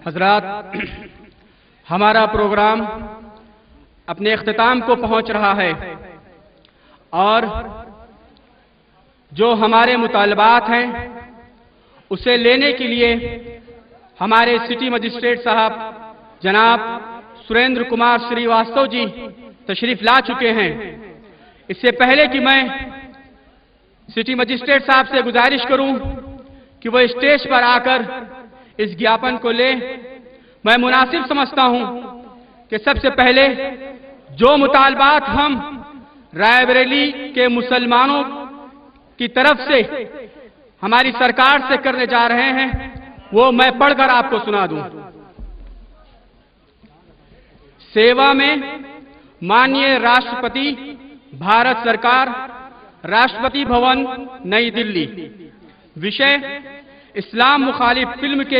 حضرات، ہمارا پروگرام اپنے اختتام کو پہنچ رہا ہے اور جو ہمارے مطالبات ہیں اسے لینے کے لیے ہمارے سٹی مجسٹریٹ صاحب جناب سریندر کمار سریواستو جی تشریف لا چکے ہیں۔ اس سے پہلے کہ میں سٹی مجسٹریٹ صاحب سے گزارش کروں کہ وہ اسٹیج پر آ کر اس گیاپن کو لے، میں مناسب سمجھتا ہوں کہ سب سے پہلے جو مطالبات ہم رائے بریلی کے مسلمانوں کی طرف سے ہماری سرکار سے کرنے جا رہے ہیں وہ میں پڑھ کر آپ کو سنا دوں۔ سیوا میں مانیہ راشٹرپتی بھارت سرکار، راشٹرپتی بھون نئی دلی۔ وشے اسلام مخالف فلم کے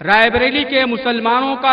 رائے بریلی کے مسلمانوں کا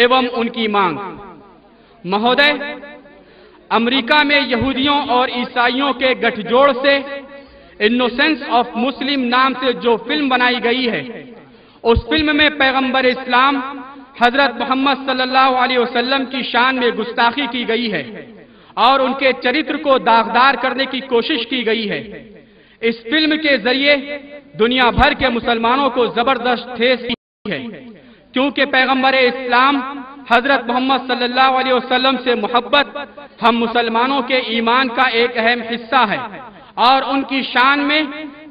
ایوم ان کی مانگ۔ مہودے، امریکہ میں یہودیوں اور عیسائیوں کے گٹھ جوڑ سے انوسینس آف مسلم نام سے جو فلم بنائی گئی ہے، اس فلم میں پیغمبر اسلام حضرت محمد صلی اللہ علیہ وسلم کی شان میں گستاخی کی گئی ہے اور ان کے چرتر کو داغدار کرنے کی کوشش کی گئی ہے۔ اس فلم کے ذریعے دنیا بھر کے مسلمانوں کو زبردست ٹھیس دی ہے، کیونکہ پیغمبر اسلام حضرت محمد صلی اللہ علیہ وسلم سے محبت ہم مسلمانوں کے ایمان کا ایک اہم حصہ ہے اور ان کی شان میں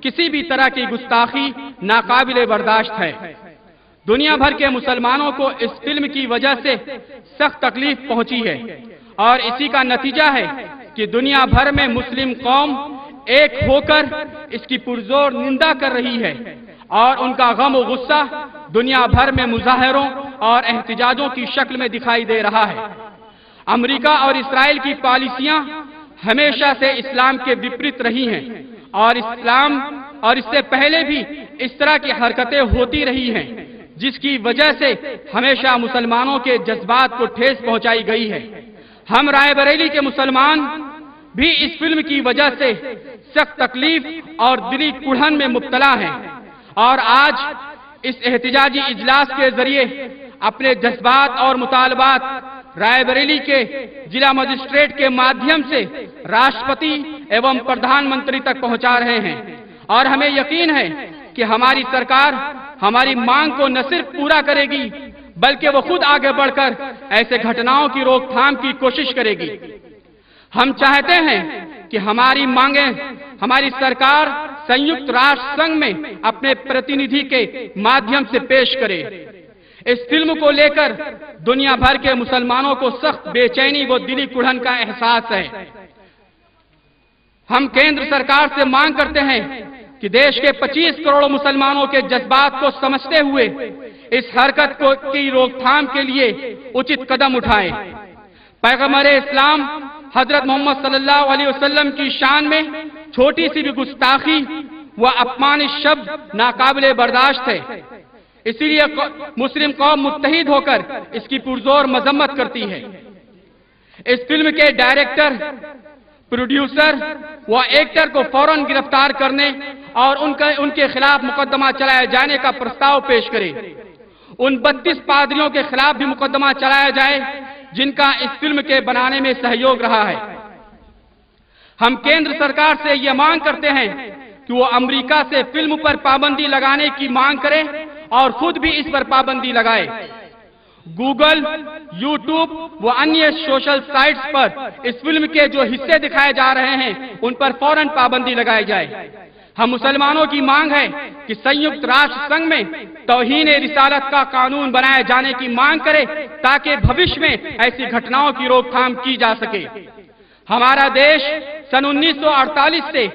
کسی بھی طرح کی گستاخی ناقابل برداشت ہے۔ دنیا بھر کے مسلمانوں کو اس فلم کی وجہ سے سخت تکلیف پہنچی ہے اور اسی کا نتیجہ ہے کہ دنیا بھر میں مسلم قوم ایک ہو کر اس کی پرزور نندا کر رہی ہے اور ان کا غم و غصہ دنیا بھر میں مظاہروں اور احتجاجوں کی شکل میں دکھائی دے رہا ہے۔ امریکہ اور اسرائیل کی پالیسیاں ہمیشہ سے اسلام کے وپریت رہی ہیں اور اس سے پہلے بھی اس طرح کی حرکتیں ہوتی رہی ہیں، جس کی وجہ سے ہمیشہ مسلمانوں کے جذبات کو ٹھیس پہنچائی گئی ہے۔ ہم رائے بریلی کے مسلمان بھی اس فلم کی وجہ سے سخت تکلیف اور دلی کڑھن میں مبتلا ہیں اور آج اس احتجاجی اجلاس کے ذریعے اپنے جذبات اور مطالبات رائے بریلی کے ضلع مجسٹریٹ کے مادھیم سے راشٹرپتی ایوم پردھان منتری تک پہنچا رہے ہیں اور ہمیں یقین ہے کہ ہماری سرکار ہماری مانگ کو نہ صرف پورا کرے گی بلکہ وہ خود آگے بڑھ کر ایسے گھٹناؤں کی روک تھام کی کوشش کرے گی۔ ہم چاہتے ہیں کہ ہماری مانگیں ہماری سرکار سنیکت راشٹر سنگھ میں اپنے پرتینیدھی کے مادھیم سے پیش کرے۔ اس فلم کو لے کر دنیا بھر کے مسلمانوں کو سخت بے چینی و دلی کڑھن کا احساس ہے۔ ہم کیندر سرکار سے مانگ کرتے ہیں کہ دیش کے 25 کروڑ مسلمانوں کے جذبات کو سمجھتے ہوئے اس حرکت کی روک تھام کے لیے اچت قدم اٹھائیں۔ پیغمبر اسلام حضرت محمد صلی اللہ علیہ وسلم کی شان میں چھوٹی سی بھی گستاخی و اپمانش شبد ناقابل برداشت ہے، اسی لیے مسلم قوم متحد ہو کر اس کی پرزور مذمت کرتی ہے۔ اس فلم کے ڈائریکٹر، پروڈیوسر و ایکٹر کو فوراً گرفتار کرنے اور ان کے خلاف مقدمہ چلائے جانے کا پرستاؤ پیش کرے۔ ان 32 پادریوں کے خلاف بھی مقدمہ چلایا جائے جن کا اس فلم کے بنانے میں سہیوگ رہا ہے۔ ہم کیندر سرکار سے یہ مانگ کرتے ہیں کہ وہ امریکہ سے فلم پر پابندی لگانے کی مانگ کرے اور خود بھی اس پر پابندی لگائے۔ گوگل، یوٹیوب و انیہ سوشل سائٹس پر اس فلم کے جو حصے دکھائے جا رہے ہیں ان پر فوراً پابندی لگائی جائے۔ ہم مسلمانوں کی مانگ ہے کہ سنیکت راشٹر سنگھ میں توہین رسالت کا قانون بنائے جانے کی مانگ کرے تاکہ بھوشیہ میں ایسی گھٹناؤں کی روک تھام کی جا سکے۔ ہمارا دیش سن 1948 سے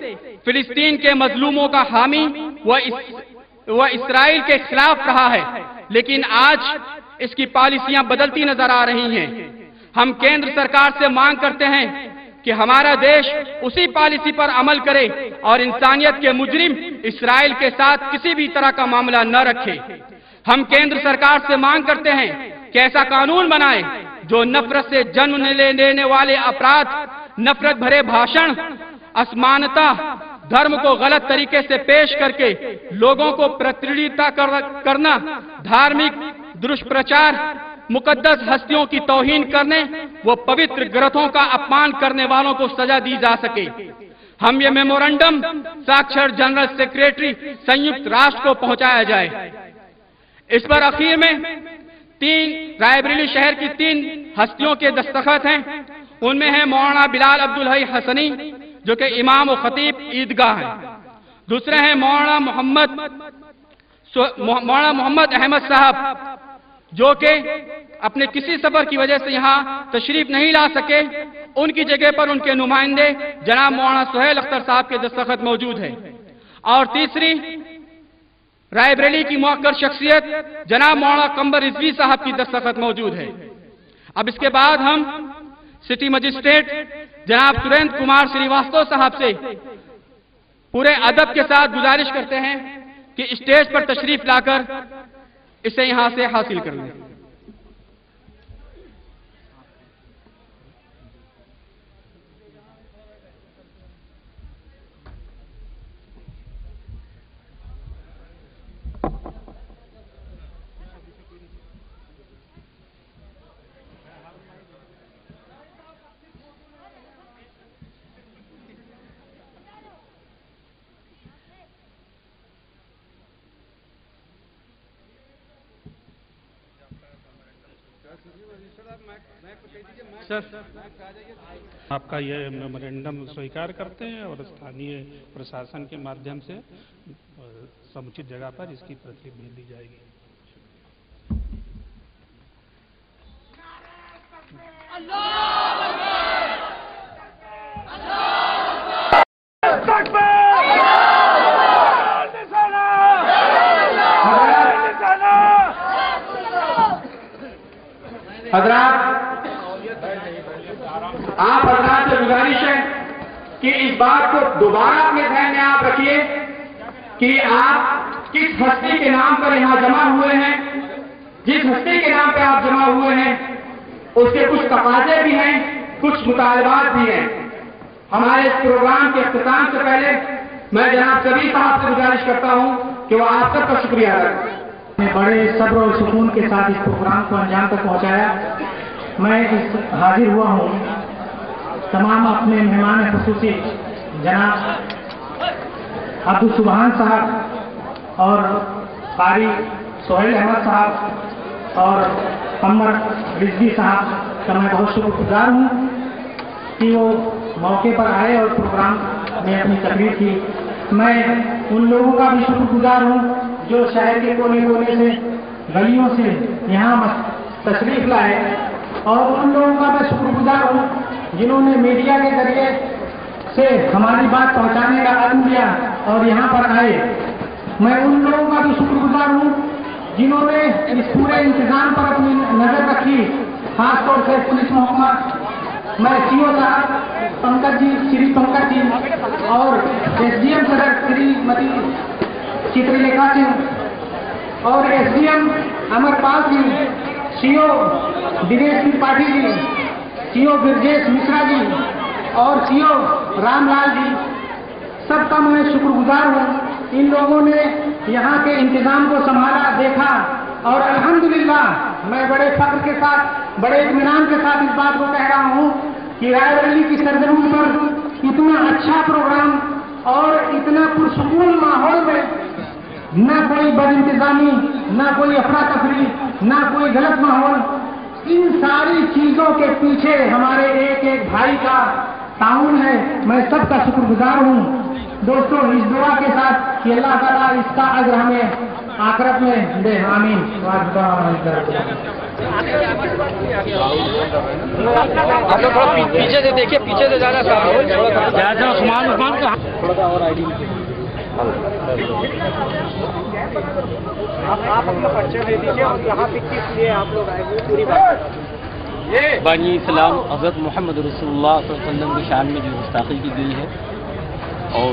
فلسطین کے مظلوموں کا حامی و اسرائیل کے خلاف رہا ہے، لیکن آج اس کی پالیسیاں بدلتی نظر آ رہی ہیں۔ ہم کیندر سرکار سے مانگ کرتے ہیں کہ ہمارا دیش اسی پالیسی پر عمل کرے اور انسانیت کے مجرم اسرائیل کے ساتھ کسی بھی طرح کا معاملہ نہ رکھے۔ ہم کیندر سرکار سے مانگ کرتے ہیں کہ ایسا قانون بنائے جو نفرت سے جنم لینے والے افراد، نفرت بھرے بھاشن، اسمانتا، دھرم کو غلط طریقے سے پیش کر کے لوگوں کو پرتڑیتا کرنا، دھارمک دشپرچار، مقدس ہستیوں کی توہین کرنے، وہ پوتر گرتھوں کا اپمان کرنے والوں کو سزا دی جا سکے۔ ہم یہ میمورنڈم ساکشر جنرل سیکریٹری سنیکت راشٹر کو پہنچایا جائے۔ اس پر اخیر میں رائے بریلی شہر کی 3 ہستیوں کے دستخط ہیں۔ ان میں ہیں مولانا بلال عبدالحی حسنی جو کہ امام و خطیب عیدگاہ ہیں، دوسرے ہیں مولانا محمد احمد صاحب جو کہ اپنے کسی سفر کی وجہ سے یہاں تشریف نہیں لا سکے، ان کی جگہ پر ان کے نمائندے جناب مولانا سہیل اختر صاحب کے دستخط موجود ہیں، اور تیسری رائے بریلی کی موقر شخصیت جناب مولانا قمر رضوی صاحب کی دستخط موجود ہے۔ اب اس کے بعد ہم سٹی مجسٹریٹ جناب سریندر کمار سریواستو صاحب سے پورے ادب کے ساتھ گزارش کرتے ہیں کہ اسٹیج پر تشریف لا کر اسے یہاں سے حاصل کر لیں۔ آپ کا یہ میمورنڈم سویکار کرتے ہیں اور استھانیہ پرشاسن کے مادھیم سے سموچت جگہ پر اس کی پرتی بھیج دی جائے گی۔ حضرات، آپ حضرات سے گزارش ہے کہ اس بات کو دوبارہ اپنے ذہن میں آپ رکھیے کہ آپ کس ہستی کے نام پر یہاں جمع ہوئے ہیں، جس ہستی کے نام پہ آپ جمع ہوئے ہیں اس کے کچھ تقاضے بھی ہیں، کچھ مطالبات بھی ہیں۔ ہمارے اس پروگرام کے اختتام سے پہلے میں جناب کبیر صاحب سے گزارش کرتا ہوں کہ وہ آپ سب کا شکریہ ادا کریں۔ بڑے صبر اور سکون کے ساتھ اس پروگرام کو انجام تک پہنچایا۔ میں حاضر ہوا ہوں تمام اپنے مہمان خصوصی جناب عبدالسبحان صاحب اور قاری سہیل احمد صاحب اور قمر رضوی صاحب کا میں بہت شکر گزار ہوں کہ وہ موقع پر آئے اور پروگرام میں اپنی تقریر کی۔ میں ان لوگوں کا بھی شکر گزار ہوں جو شہر کے کونے کونے سے گلیوں سے یہاں تشریف لائے، اور ان لوگوں کا میں شکر گزار ہوں جنہوں نے میڈیا کے ذریعے سے ہماری بات پہنچانے کا عزم کیا اور یہاں پر آئے۔ میں ان لوگوں کا بھی شکر گزار ہوں جنہوں نے اس پورے انتظام پر اپنی نظر رکھی، خاص طور سے پولیس محکمہ، میں سی او صاحب پنکج جی، شری پنکج جی، اور ایس ڈی ایم صدر شری متی چترلیکھا سنگھ، اور ایس ڈی ایم امر پال جی، سی او دنیش ترپاٹھی جی، سی او برجیش مشرا جی اور سی او رام لال جی، سب کا میں شکر گزار ہوں۔ ان لوگوں نے یہاں کے انتظام کو سنبھالا، دیکھا، اور الحمدللہ میں بڑے فخر کے ساتھ، بڑے اطمینان کے ساتھ اس بات کو کہہ رہا ہوں کہ رائے بریلی کی سرزمین پر اتنا اچھا پروگرام اور اتنا پرسکون ماحول میں نہ کوئی بد انتظامی، نہ کوئی افراتفری، نہ کوئی غلط ماحول، ان ساری چیزوں کے پیچھے ہمارے ایک ایک بھائی کا تعاون ہے۔ میں سب کا شکر گزار ہوں۔ دوستوں، اس دعا کے ساتھ کہ اللہ تعالیٰ اس کا اجر ہمیں آخرت میں دے، آمین۔ پیچھے سے دیکھیے، پیچھے سے جانا آپ اپنا پرچہ دے دیجیے اور یہاں پہ کس لیے آپ لوگ آئے ہوئے پوری بات۔ بانی اسلام حضرت محمد رسول اللہ صلی اللہ علیہ وسلم کی شان میں جو گستاخی کی گئی ہے اور